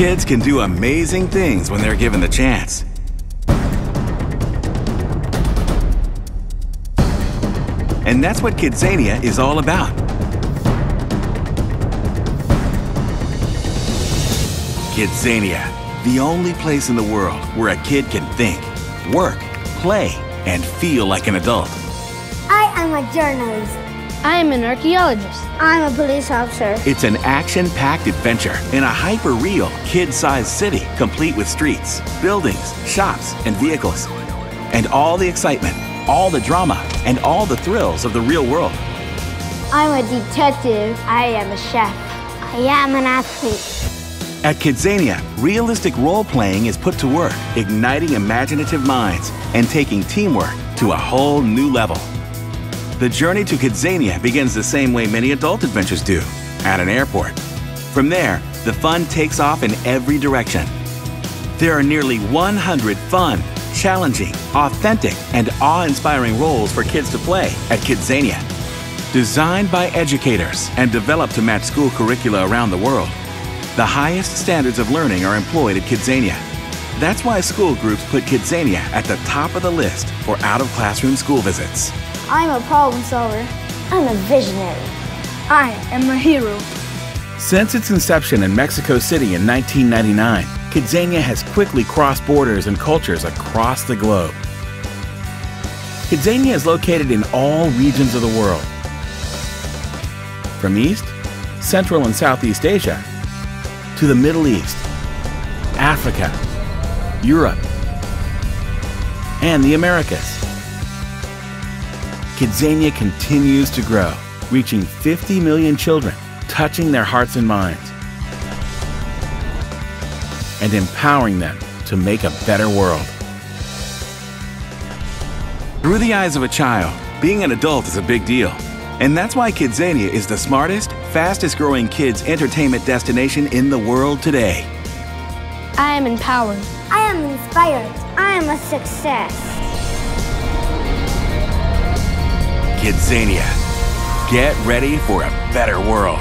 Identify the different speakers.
Speaker 1: Kids can do amazing things when they're given the chance. And that's what Kidzania is all about. Kidzania, the only place in the world where a kid can think, work, play, and feel like an adult.
Speaker 2: I am a journalist.
Speaker 3: I am an archaeologist.
Speaker 2: I'm a police officer.
Speaker 1: It's an action-packed adventure in a hyper-real, kid-sized city, complete with streets, buildings, shops, and vehicles. And all the excitement, all the drama, and all the thrills of the real world.
Speaker 2: I'm a detective. I am a chef. I am an athlete.
Speaker 1: At Kidzania, realistic role-playing is put to work, igniting imaginative minds and taking teamwork to a whole new level. The journey to Kidzania begins the same way many adult adventures do, at an airport. From there, the fun takes off in every direction. There are nearly 100 fun, challenging, authentic, and awe-inspiring roles for kids to play at Kidzania. Designed by educators and developed to match school curricula around the world, the highest standards of learning are employed at Kidzania. That's why school groups put Kidzania at the top of the list for out-of-classroom school visits.
Speaker 2: I'm a problem solver. I'm a visionary.
Speaker 3: I am a hero.
Speaker 1: Since its inception in Mexico City in 1999, Kidzania has quickly crossed borders and cultures across the globe. Kidzania is located in all regions of the world. From East, Central and Southeast Asia, to the Middle East, Africa, Europe, and the Americas. Kidzania continues to grow, reaching 50 million children, touching their hearts and minds, and empowering them to make a better world. Through the eyes of a child, being an adult is a big deal. And that's why Kidzania is the smartest, fastest growing kids entertainment destination in the world today.
Speaker 3: I am empowered.
Speaker 2: I am inspired. I am a success.
Speaker 1: Kidzania. Get ready for a better world.